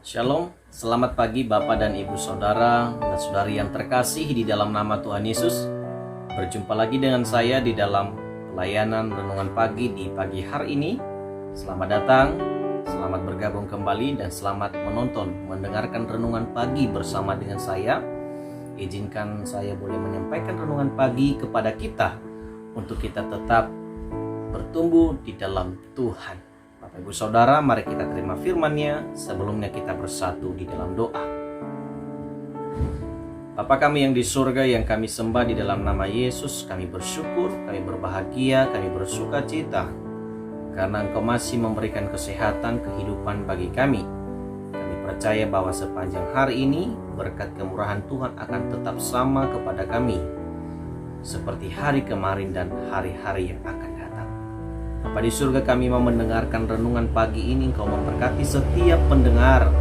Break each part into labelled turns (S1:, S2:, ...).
S1: Shalom, selamat pagi Bapak dan Ibu Saudara dan Saudari yang terkasih di dalam nama Tuhan Yesus. Berjumpa lagi dengan saya di dalam pelayanan Renungan Pagi di pagi hari ini. Selamat datang, selamat bergabung kembali dan selamat mendengarkan Renungan Pagi bersama dengan saya. Izinkan saya boleh menyampaikan Renungan Pagi kepada kita untuk kita tetap bertumbuh di dalam Tuhan. Bapak Ibu Saudara, mari kita terima firman-Nya. Sebelumnya kita bersatu di dalam doa. Bapa kami yang di surga, yang kami sembah di dalam nama Yesus, kami bersyukur, kami berbahagia, kami bersuka cita karena Engkau masih memberikan kesehatan, kehidupan bagi kami. Kami percaya bahwa sepanjang hari ini berkat kemurahan Tuhan akan tetap sama kepada kami seperti hari kemarin dan hari-hari yang akan datang. Bapa di surga, kami mau mendengarkan renungan pagi ini. Engkau memberkati setiap pendengar,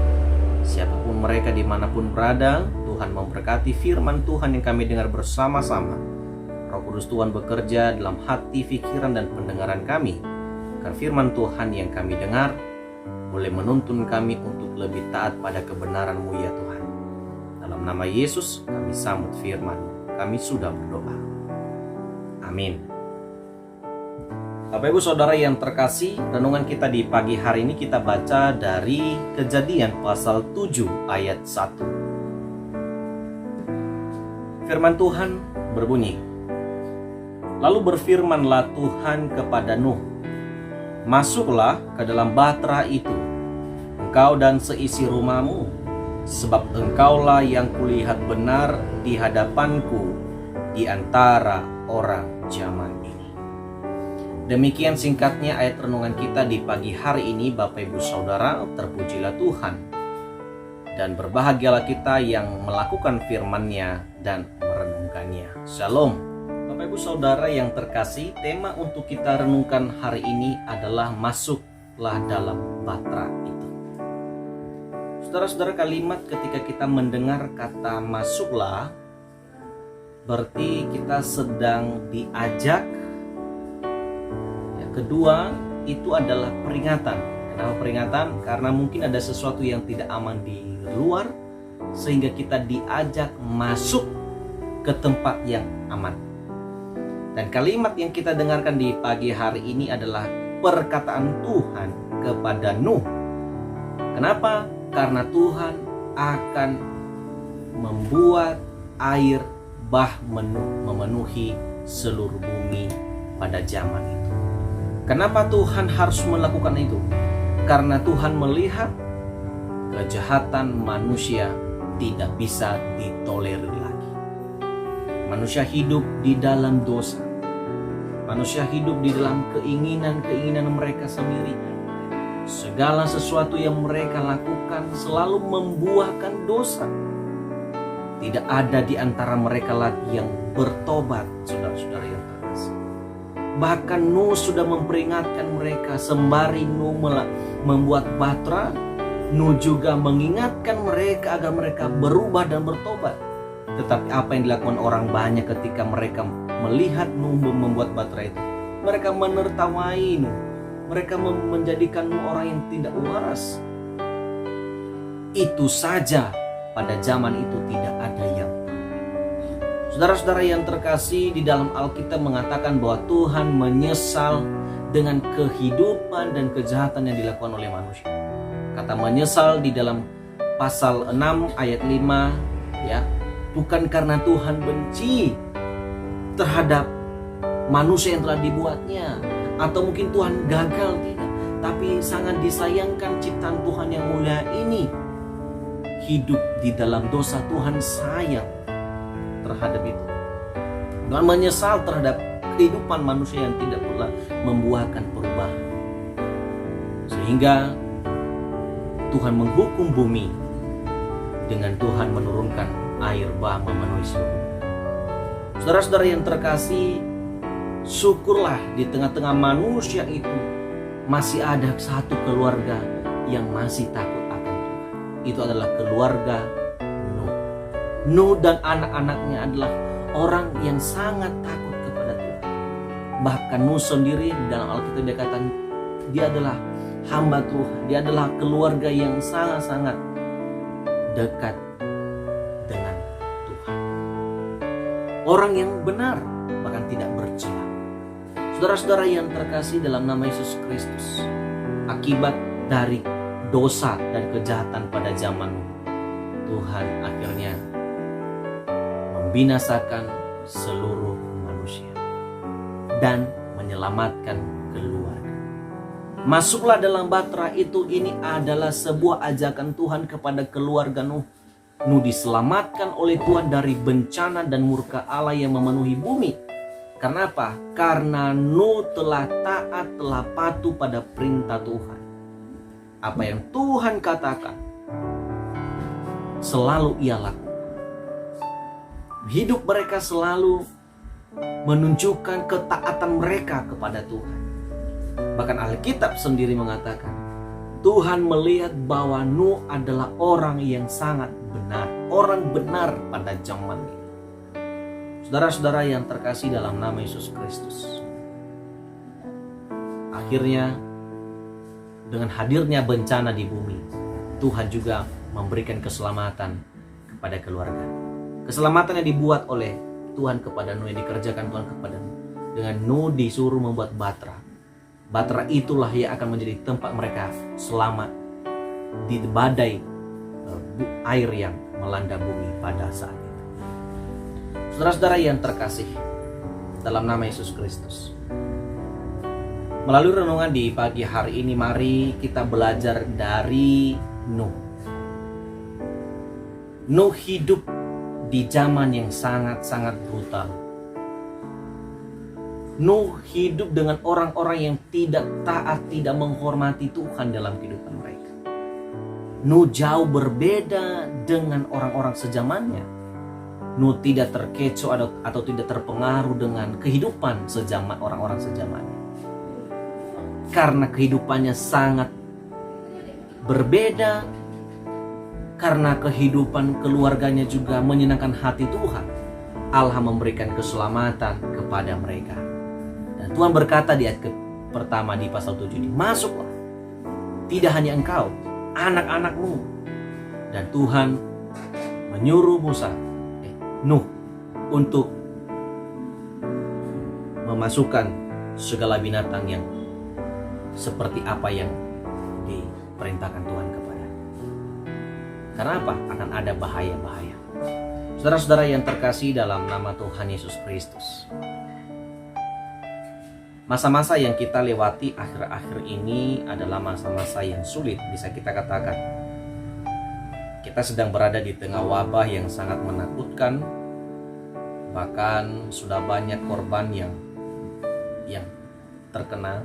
S1: siapapun mereka dimanapun berada. Tuhan memberkati firman Tuhan yang kami dengar bersama-sama. Roh Kudus Tuhan bekerja dalam hati, pikiran, dan pendengaran kami, agar firman Tuhan yang kami dengar boleh menuntun kami untuk lebih taat pada kebenaran-Mu ya Tuhan. Dalam nama Yesus kami sambut firman-Mu. Kami sudah berdoa. Amin. Bapak Ibu Saudara yang terkasih, renungan kita di pagi hari ini kita baca dari Kejadian pasal 7 ayat 1. Firman Tuhan berbunyi, "Lalu berfirmanlah Tuhan kepada Nuh, masuklah ke dalam bahtera itu, engkau dan seisi rumahmu, sebab engkaulah yang kulihat benar di hadapanku di antara orang zaman ini." Demikian singkatnya ayat renungan kita di pagi hari ini. Bapak Ibu Saudara, terpujilah Tuhan dan berbahagialah kita yang melakukan firman-Nya dan merenungkannya. Shalom. Bapak Ibu Saudara yang terkasih, tema untuk kita renungkan hari ini adalah masuklah dalam bahtera itu. Saudara-saudara, kalimat ketika kita mendengar kata masuklah, berarti kita sedang diajak. Kedua, itu adalah peringatan. Kenapa peringatan? Karena mungkin ada sesuatu yang tidak aman di luar, sehingga kita diajak masuk ke tempat yang aman. Dan kalimat yang kita dengarkan di pagi hari ini adalah perkataan Tuhan kepada Nuh. Kenapa? Karena Tuhan akan membuat air bah memenuhi seluruh bumi pada zaman itu. Kenapa Tuhan harus melakukan itu? Karena Tuhan melihat kejahatan manusia tidak bisa ditolerir lagi. Manusia hidup di dalam dosa. Manusia hidup di dalam keinginan-keinginan mereka sendiri. Segala sesuatu yang mereka lakukan selalu membuahkan dosa. Tidak ada di antara mereka lagi yang bertobat, saudara-saudara yang terkasih. Bahkan Nuh sudah memperingatkan mereka. Sembari Nuh membuat bahtera, Nuh juga mengingatkan mereka agar mereka berubah dan bertobat. Tetapi apa yang dilakukan orang banyak ketika mereka melihat Nuh membuat bahtera itu? Mereka menertawai Nuh. Mereka menjadikan Nuh orang yang tidak waras. Itu saja, pada zaman itu tidak ada yang. Saudara-saudara yang terkasih, di dalam Alkitab mengatakan bahwa Tuhan menyesal dengan kehidupan dan kejahatan yang dilakukan oleh manusia. Kata menyesal di dalam pasal 6 ayat 5, ya, bukan karena Tuhan benci terhadap manusia yang telah dibuatnya, atau mungkin Tuhan gagal, tidak, tapi sangat disayangkan ciptaan Tuhan yang mulia ini hidup di dalam dosa. Tuhan sayang terhadap itu. Tuhan menyesal terhadap kehidupan manusia yang tidak pernah membuahkan perubahan, sehingga Tuhan menghukum bumi dengan Tuhan menurunkan air bah memenuhi seluruh. Saudara-saudara yang terkasih, syukurlah di tengah-tengah manusia itu masih ada satu keluarga yang masih takut akan Tuhan. Itu adalah keluarga Nuh. Nuh dan anak-anaknya adalah orang yang sangat takut kepada Tuhan. Bahkan Nuh sendiri dalam Alkitab dikatakan dia adalah hamba Tuhan. Dia adalah keluarga yang sangat-sangat dekat dengan Tuhan. Orang yang benar bahkan tidak bercela. Saudara-saudara yang terkasih dalam nama Yesus Kristus, akibat dari dosa dan kejahatan pada zaman Tuhan akhirnya membinasakan seluruh manusia dan menyelamatkan keluarga. Masuklah dalam Batra itu, ini adalah sebuah ajakan Tuhan kepada keluarga Nuh. Nuh diselamatkan oleh Tuhan dari bencana dan murka Allah yang memenuhi bumi. Karena apa? Karena Nuh telah taat, telah patuh pada perintah Tuhan. Apa yang Tuhan katakan selalu ia lakukan. Hidup mereka selalu menunjukkan ketaatan mereka kepada Tuhan. Bahkan Alkitab sendiri mengatakan Tuhan melihat bahwa Nuh adalah orang yang sangat benar, orang benar pada zaman ini. Saudara-saudara yang terkasih dalam nama Yesus Kristus, akhirnya dengan hadirnya bencana di bumi, Tuhan juga memberikan keselamatan kepada keluarga. Keselamatan yang dibuat oleh Tuhan kepada Nuh, yang dikerjakan Tuhan kepada Nuh. Dengan Nuh disuruh membuat Batra. Batra itulah yang akan menjadi tempat mereka selamat di badai air yang melanda bumi pada saat itu. Saudara-saudara yang terkasih dalam nama Yesus Kristus, melalui renungan di pagi hari ini, mari kita belajar dari Nuh. Nuh hidup di zaman yang sangat-sangat brutal. Nuh hidup dengan orang-orang yang tidak taat, tidak menghormati Tuhan dalam kehidupan mereka. Nuh jauh berbeda dengan orang-orang sezamannya. Nuh tidak terkecoh atau tidak terpengaruh dengan kehidupan orang-orang sezamannya. Karena kehidupannya sangat berbeda, karena kehidupan keluarganya juga menyenangkan hati Tuhan, Allah memberikan keselamatan kepada mereka. Dan Tuhan berkata di ayat pertama di pasal 7 ini, masuklah, tidak hanya engkau, anak-anakmu. Dan Tuhan menyuruh Nuh untuk memasukkan segala binatang yang seperti apa yang diperintahkan Tuhan kepada. Karena apa? Akan ada bahaya-bahaya. Saudara-saudara yang terkasih dalam nama Tuhan Yesus Kristus, masa-masa yang kita lewati akhir-akhir ini adalah masa-masa yang sulit, bisa kita katakan. Kita sedang berada di tengah wabah yang sangat menakutkan. Bahkan sudah banyak korban yang terkena.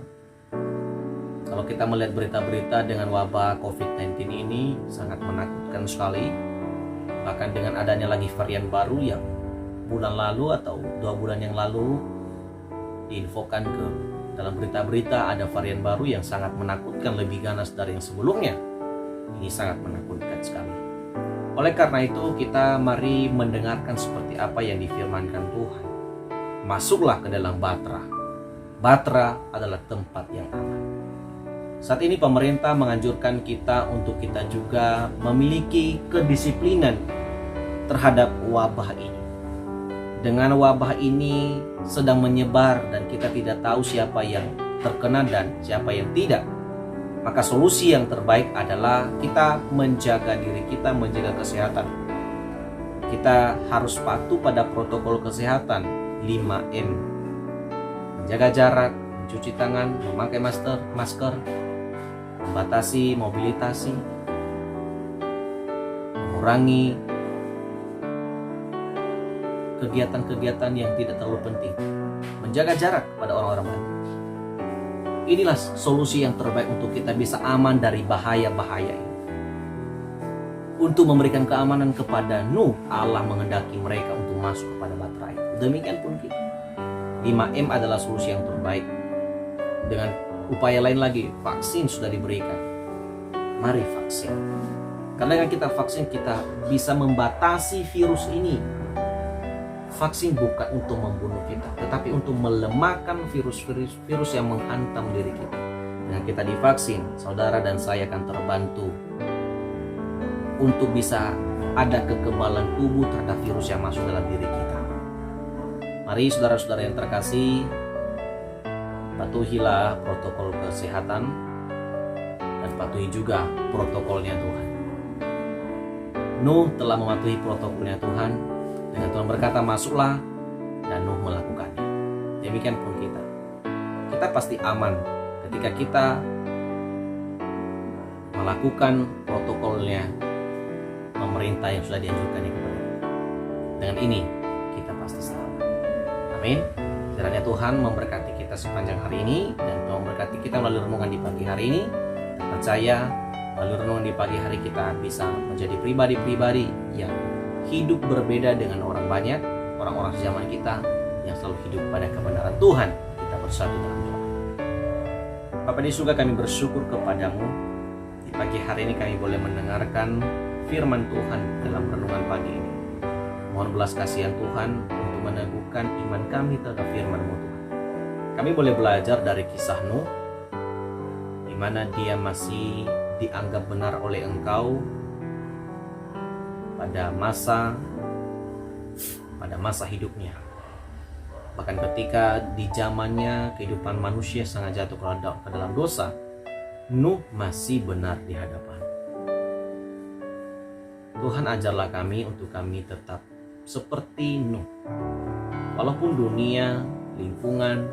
S1: Kalau kita melihat berita-berita dengan wabah COVID-19 ini sangat menakutkan sekali. Bahkan dengan adanya lagi varian baru yang bulan lalu atau 2 bulan yang lalu diinfokan dalam berita-berita ada varian baru yang sangat menakutkan, lebih ganas dari yang sebelumnya. Ini sangat menakutkan sekali. Oleh karena itu kita mari mendengarkan seperti apa yang difirmankan Tuhan. Masuklah ke dalam Batra. Batra adalah tempat yang aman. Saat ini pemerintah menganjurkan kita untuk kita juga memiliki kedisiplinan terhadap wabah ini. Dengan wabah ini sedang menyebar dan kita tidak tahu siapa yang terkena dan siapa yang tidak. Maka solusi yang terbaik adalah kita menjaga diri kita, menjaga kesehatan. Kita harus patuh pada protokol kesehatan 5M. Menjaga jarak, mencuci tangan, memakai masker, membatasi mobilitas, mengurangi kegiatan-kegiatan yang tidak terlalu penting, menjaga jarak pada orang-orang lain. Inilah solusi yang terbaik untuk kita bisa aman dari bahaya-bahaya ini. Untuk memberikan keamanan kepada Nuh, Allah menghendaki mereka untuk masuk kepada Batra itu. Demikian pun kita. 5M adalah solusi yang terbaik. Dengan upaya lain lagi, vaksin sudah diberikan. Mari vaksin. Karena dengan kita vaksin, kita bisa membatasi virus ini. Vaksin bukan untuk membunuh kita, tetapi untuk melemahkan virus yang menghantam diri kita. Dengan kita divaksin, saudara dan saya akan terbantu untuk bisa ada kekebalan tubuh terhadap virus yang masuk dalam diri kita. Mari saudara-saudara yang terkasih, patuhilah protokol kesehatan dan patuhi juga protokolnya Tuhan. Nuh telah mematuhi protokolnya Tuhan, dengan Tuhan berkata masuklah, dan Nuh melakukannya. Demikian pun kita. Kita pasti aman ketika kita melakukan protokolnya pemerintah yang sudah dianjurkan kepada kita. Dengan ini kita pasti selamat. Amin. Kiranya Tuhan memberkati kita sepanjang hari ini, dan Tuhan memberkati kita melalui renungan di pagi hari ini. Dan percaya melalui renungan di pagi hari kita bisa menjadi pribadi-pribadi yang hidup berbeda dengan orang banyak, orang-orang zaman kita yang selalu hidup pada kebenaran Tuhan. Kita bersatu dalam doa. Bapa di surga, kami bersyukur kepadamu. Di pagi hari ini kami boleh mendengarkan firman Tuhan dalam renungan pagi ini. Mohon belas kasihan Tuhan untuk meneguhkan iman kami terhadap firman-Mu Tuhan. Kami boleh belajar dari kisah Nuh, di mana dia masih dianggap benar oleh Engkau pada masa hidupnya. Bahkan ketika di zamannya kehidupan manusia sangat jatuh ke dalam dosa, Nuh masih benar di hadapan. Tuhan, ajarlah kami untuk kami tetap seperti Nuh. Walaupun dunia, lingkungan,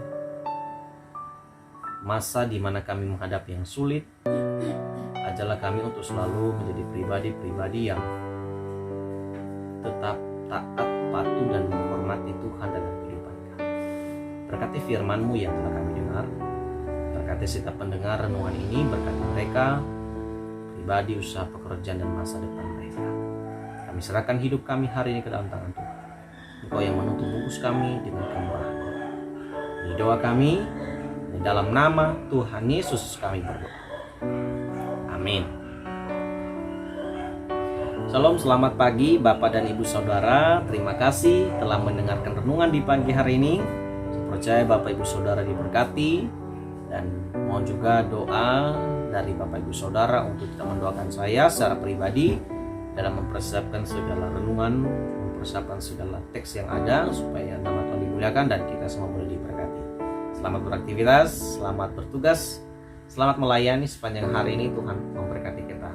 S1: masa di mana kami menghadapi yang sulit, ajarlah kami untuk selalu menjadi pribadi-pribadi yang tetap taat, patuh, dan menghormati Tuhan dalam kehidupan kami. Berkati firman-Mu yang telah kami dengar, berkati setiap pendengar renungan ini, berkati mereka, pribadi, usaha, pekerjaan, dan masa depan mereka. Kami serahkan hidup kami hari ini ke dalam tangan Tuhan. Engkau yang menuntun bungkus kami dengan kemurahan-Mu. Ini doa kami, di dalam nama Tuhan Yesus kami berdoa. Amin. Shalom, selamat pagi Bapak dan Ibu Saudara. Terima kasih telah mendengarkan renungan di pagi hari ini. Saya percaya Bapak Ibu Saudara diberkati, dan mohon juga doa dari Bapak Ibu Saudara untuk kita mendoakan saya secara pribadi dalam mempersiapkan segala renungan, mempersiapkan segala teks yang ada supaya nama Tuhan dimuliakan dan kita semua boleh diberkati. Selamat beraktivitas, selamat bertugas, selamat melayani sepanjang hari ini. Tuhan memberkati kita.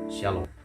S1: Shalom.